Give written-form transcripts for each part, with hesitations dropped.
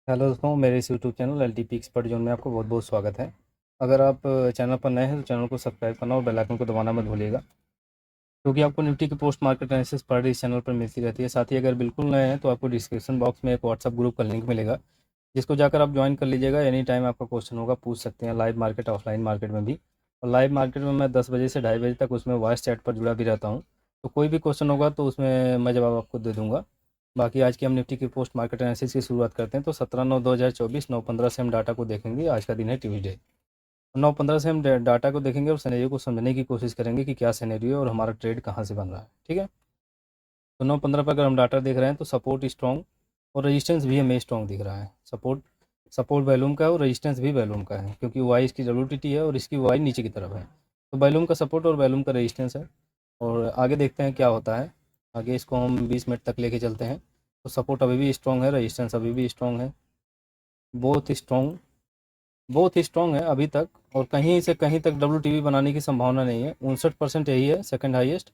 Hello दोस्तों, मेरे इस YouTube channel LTP expert zone में आपको बहुत बहुत स्वागत है। अगर आप चैनल पर नए हैं तो चैनल को सब्सक्राइब करना और बेल आइकन को दबाना मत भूलिएगा, क्योंकि आपको निफ्टी की post market analysis per day इस चैनल पर मिलती रहती है। साथ ही अगर बिल्कुल नए हैं तो आपको डिस्क्रिप्शन बॉक्स में एक व्हाट्सअप ग्रुप का लिंक मिलेगा, जिसको जाकर आप ज्वाइन कर लीजिएगा। एनी टाइम आपका क्वेश्चन होगा, पूछ सकते हैं, लाइव मार्केट ऑफलाइन मार्केट में भी। और लाइव मार्केट में मैं 10 बजे से 2:30 बजे तक उसमें वॉइस चैट पर जुड़ा भी रहता हूँ, तो कोई भी क्वेश्चन होगा तो उसमें मैं जवाब आपको दे दूंगा। बाकी आज की हम निफ्टी की पोस्ट मार्केट एनालिसिस की शुरुआत करते हैं। तो 17/9/2024 9:15 से हम डाटा को देखेंगे। आज का दिन है ट्यूसडे। 9:15 से हम डाटा को देखेंगे और सिनेरियो को समझने की कोशिश करेंगे कि क्या सिनेरियो है और हमारा ट्रेड कहाँ से बन रहा है। ठीक है। तो 9:15 पर अगर हम डाटा देख रहे हैं तो सपोर्ट स्ट्रॉन्ग और रेजिस्टेंस भी हमें स्ट्रॉन्ग दिख रहा है। सपोर्ट वैल्यूम का है और रेजिस्टेंस भी वैल्यूम का है, क्योंकि वाई इसकी डब्ल्यूटीटी है और इसकी वाई नीचे की तरफ है। तो वैल्यूम का सपोर्ट और वैल्यूम का रेजिस्टेंस है। और आगे देखते हैं क्या होता है। आगे इसको हम 20 मिनट तक लेके चलते हैं। तो सपोर्ट अभी भी स्ट्रॉन्ग है, रेजिस्टेंस अभी भी स्ट्रॉन्ग है। बहुत स्ट्रॉन्ग बहुत ही स्ट्रॉन्ग है अभी तक। और कहीं से कहीं तक डब्ल्यू बनाने की संभावना नहीं है। 59% यही है सेकंड हाईएस्ट,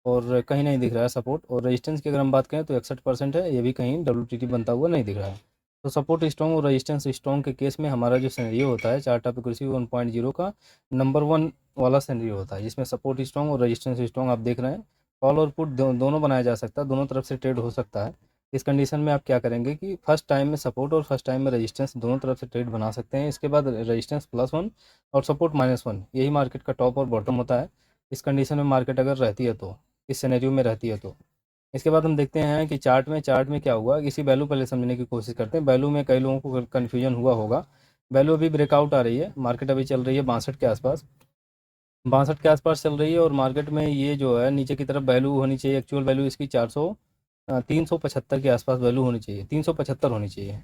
और कहीं नहीं दिख रहा है सपोर्ट। और रेजिस्टेंस की अगर हम बात करें तो 61% है, ये भी कहीं डब्ल्यू बनता हुआ नहीं दिख रहा है। तो सपोर्ट स्ट्रॉन्ग और रेजिस्टेंस स्ट्रॉन्ग के केस में हमारा जो सिनेरियो होता है चार्ट ऑफ एक्यूरेसी 1.0 का नंबर 1 वाला सिनेरियो होता है, जिसमें सपोर्ट स्ट्रॉन्ग और रेजिस्टेंस स्ट्रॉन्ग आप देख रहे हैं। कॉल और पुट दोनों बनाया जा सकता है, दोनों तरफ से ट्रेड हो सकता है। इस कंडीशन में आप क्या करेंगे कि फर्स्ट टाइम में सपोर्ट और फर्स्ट टाइम में रेजिस्टेंस दोनों तरफ से ट्रेड बना सकते हैं। इसके बाद रेजिस्टेंस +1 और सपोर्ट -1, यही मार्केट का टॉप और बॉटम होता है। इस कंडीशन में मार्केट अगर रहती है तो, इस सिनेरियो में रहती है तो। इसके बाद हम देखते हैं कि चार्ट में क्या हुआ। इसी वैल्यू पहले समझने की कोशिश करते हैं। वैल्यू में कई लोगों को कन्फ्यूजन हुआ होगा। वैल्यू अभी ब्रेकआउट आ रही है, मार्केट अभी चल रही है 62 के आसपास। 62 के आसपास चल रही है और मार्केट में ये जो है नीचे की तरफ वैल्यू होनी चाहिए। एक्चुअल वैल्यू इसकी 375 के आसपास वैल्यू होनी चाहिए, 375 होनी चाहिए।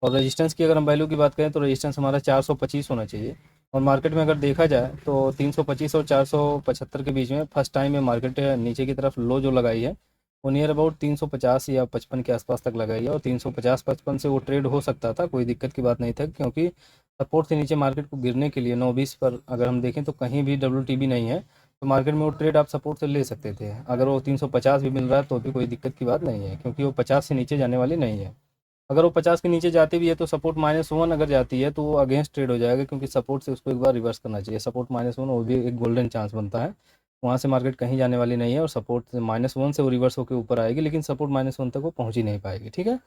और रेजिस्टेंस की अगर हम वैल्यू की बात करें तो रेजिस्टेंस हमारा 425 होना चाहिए। और मार्केट में अगर देखा जाए तो 325 और 475 के बीच में फर्स्ट टाइम में मार्केट नीचे की तरफ लो जो लगाई है वो नियर अबाउट 350 या 55 के आसपास तक लगाई है। और 350-55 से वो ट्रेड हो सकता था, कोई दिक्कत की बात नहीं था, क्योंकि सपोर्ट से नीचे मार्केट को गिरने के लिए 9:20 पर अगर हम देखें तो कहीं भी डब्ल्यू नहीं है। तो मार्केट में वो ट्रेड आप सपोर्ट से ले सकते थे। अगर वो 350 भी मिल रहा है तो भी कोई दिक्कत की बात नहीं है, क्योंकि वो 50 से नीचे जाने वाली नहीं है। अगर वो 50 के नीचे जाती भी है तो सपोर्ट -1 अगर जाती है तो वो अगेंस्ट ट्रेड हो जाएगा, क्योंकि सपोर्ट से उसको एक बार रिवर्स करना चाहिए। सपोर्ट -1 वो भी एक गोल्डन चांस बनता है। वहाँ से मार्केट कहीं जाने वाली नहीं है और सपोर्ट से -1 से वो रिवर्स होकर ऊपर आएगी, लेकिन सपोर्ट -1 तक वो पहुँच ही नहीं पाएगी। ठीक है।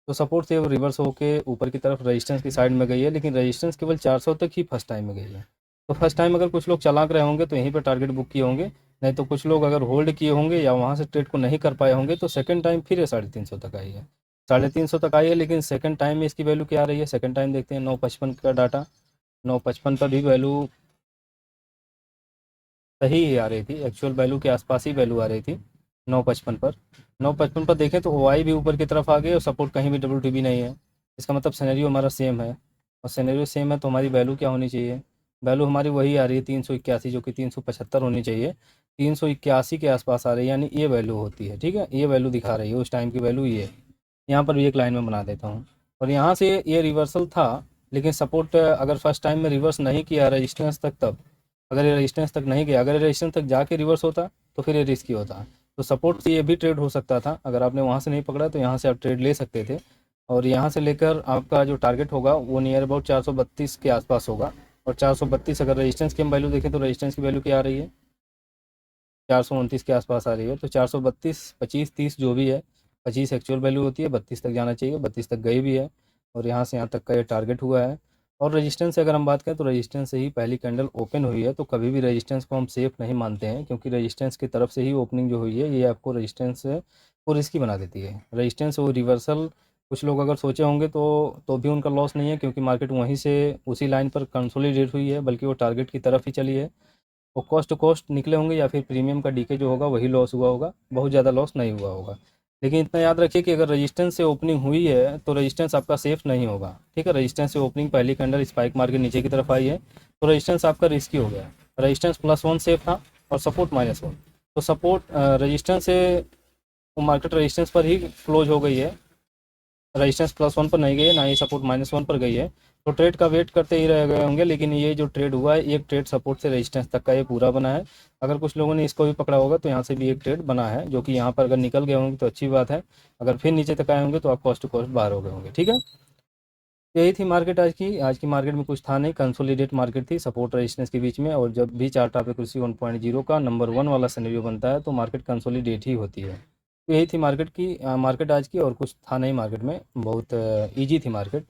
तो सपोर्ट से वो रिवर्स होके ऊपर की तरफ रेजिस्टेंस की साइड में गई है, लेकिन रेजिस्टेंस केवल 400 तक ही फर्स्ट टाइम में गई है। तो फर्स्ट टाइम अगर कुछ लोग चलाक रहे होंगे तो यहीं पर टारगेट बुक किए होंगे। नहीं तो कुछ लोग अगर होल्ड किए होंगे या वहाँ से ट्रेड को नहीं कर पाए होंगे तो सेकंड टाइम फिर ये 350 तक आई है। 350 तक आई है, लेकिन सेकंड टाइम में इसकी वैल्यू क्या आ रही है। सेकंड टाइम देखते हैं 9:55 का डाटा। 9:55 पर भी वैल्यू सही ही आ रही थी, एक्चुअल वैल्यू के आसपास ही वैल्यू आ रही थी 9:55 पर। 9:55 पर देखें तो ओआई भी ऊपर की तरफ आ गई और सपोर्ट कहीं भी डब्ल्यू नहीं है। इसका मतलब सिनेरियो हमारा सेम है। और सिनेरियो सेम है तो हमारी वैल्यू क्या होनी चाहिए। वैल्यू हमारी वही आ रही है 381, जो कि 375 होनी चाहिए। 381 के आसपास आ रही है, यानी ये वैल्यू होती है। ठीक है, ये वैल्यू दिखा रही है उस टाइम की वैल्यू ये। यहाँ पर भी एक लाइन में बना देता हूँ। और यहाँ से ये रिवर्सल था, लेकिन सपोर्ट अगर फर्स्ट टाइम में रिवर्स नहीं किया रेजिस्टेंस तक, तब अगर ये रेजिस्टेंस तक नहीं गया, अगर ये रेजिस्टेंस तक जाके रिवर्स होता तो फिर ये रिस्की होता। तो सपोर्ट से ये भी ट्रेड हो सकता था। अगर आपने वहाँ से नहीं पकड़ा तो यहाँ से आप ट्रेड ले सकते थे। और यहाँ से लेकर आपका जो टारगेट होगा वो नियर अबाउट 432 के आसपास होगा। और 432 अगर रेजिस्टेंस की हम वैल्यू देखें तो रेजिस्टेंस की वैल्यू क्या आ रही है, 429 के आसपास आ रही है। तो 432, 25, 30 जो भी है, 25 एक्चुअल वैल्यू होती है, 32 तक जाना चाहिए, 32 तक गई भी है। और यहाँ से यहाँ तक का ये टारगेट हुआ है। और रेजिस्टेंस से अगर हम बात करें तो रेजिस्टेंस से ही पहली कैंडल ओपन हुई है, तो कभी भी रेजिस्टेंस को हम सेफ नहीं मानते हैं, क्योंकि रेजिस्टेंस की तरफ से ही ओपनिंग जो हुई है ये आपको रेजिस्टेंस को रिस्की बना देती है। रेजिस्टेंस और रिवर्सल कुछ लोग अगर सोचे होंगे तो भी उनका लॉस नहीं है, क्योंकि मार्केट वहीं से उसी लाइन पर कंसोलिडेट हुई है, बल्कि वो टारगेट की तरफ ही चली है। वो कॉस्ट टू कॉस्ट निकले होंगे या फिर प्रीमियम का डीके जो होगा वही लॉस हुआ होगा, बहुत ज़्यादा लॉस नहीं हुआ होगा। लेकिन इतना याद रखिए कि अगर रेजिस्टेंस से ओपनिंग हुई है तो रेजिस्टेंस आपका सेफ नहीं होगा। ठीक है, रेजिस्टेंस से ओपनिंग पहली कैंडल स्पाइक मार के नीचे की तरफ आई है तो रेजिस्टेंस आपका रिस्की हो गया। रेजिस्टेंस +1 सेफ था और सपोर्ट -1। तो सपोर्ट रेजिस्टेंस से मार्केट रेजिस्टेंस पर ही क्लोज हो गई है, रेजिस्टेंस +1 पर नहीं गई है, ना ही सपोर्ट -1 पर गई है। तो ट्रेड का वेट करते ही रह गए होंगे, लेकिन ये जो ट्रेड हुआ है एक ट्रेड सपोर्ट से रेजिस्टेंस तक का ये पूरा बना है। अगर कुछ लोगों ने इसको भी पकड़ा होगा तो यहाँ से भी एक ट्रेड बना है, जो कि यहाँ पर अगर निकल गए होंगे तो अच्छी बात है। अगर फिर नीचे तक आए होंगे तो आप कॉस्ट टू कॉस्ट बाहर हो गए होंगे। ठीक है। यही थी मार्केट आज की मार्केट में कुछ था नहीं, कंसोलिडेट मार्केट थी सपोर्ट रेजिस्टेंस के बीच में। और जब भी चार्ट आप एक्यूरेसी 1.0 का नंबर 1 वाला सिनेरियो बनता है तो मार्केट कंसोलिडेट ही होती है। तो यही थी मार्केट आज की, और कुछ था नहीं मार्केट में, बहुत ईजी थी मार्केट।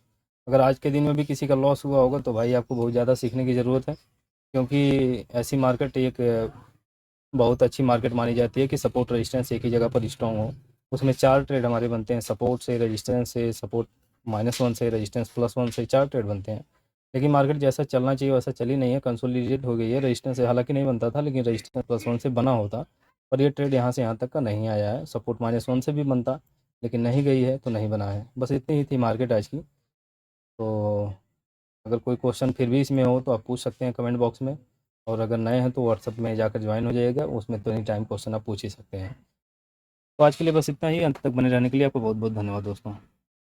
अगर आज के दिन में भी किसी का लॉस हुआ होगा तो भाई आपको बहुत ज़्यादा सीखने की ज़रूरत है, क्योंकि ऐसी मार्केट एक बहुत अच्छी मार्केट मानी जाती है कि सपोर्ट रेजिस्टेंस एक ही जगह पर स्ट्रॉन्ग हो। उसमें 4 ट्रेड हमारे बनते हैं, सपोर्ट से, रेजिस्टेंस से, सपोर्ट -1 से, रेजिस्टेंस +1 से 4 ट्रेड बनते हैं। लेकिन मार्केट जैसा चलना चाहिए वैसा चली नहीं है, कंसोलिडेट हो गई है। रेजिस्टेंस से हालांकि नहीं बनता था, लेकिन रेजिस्टेंस +1 से बना होता, पर ये ट्रेड यहाँ से यहाँ तक का नहीं आया है। सपोर्ट -1 से भी बनता, लेकिन नहीं गई है तो नहीं बना है। बस इतनी ही थी मार्केट आज की। तो अगर कोई क्वेश्चन फिर भी इसमें हो तो आप पूछ सकते हैं कमेंट बॉक्स में, और अगर नए हैं तो व्हाट्सअप में जाकर ज्वाइन हो जाइएगा, उसमें तो एनी टाइम क्वेश्चन आप पूछ ही सकते हैं। तो आज के लिए बस इतना ही। अंत तक बने रहने के लिए आपको बहुत बहुत धन्यवाद दोस्तों।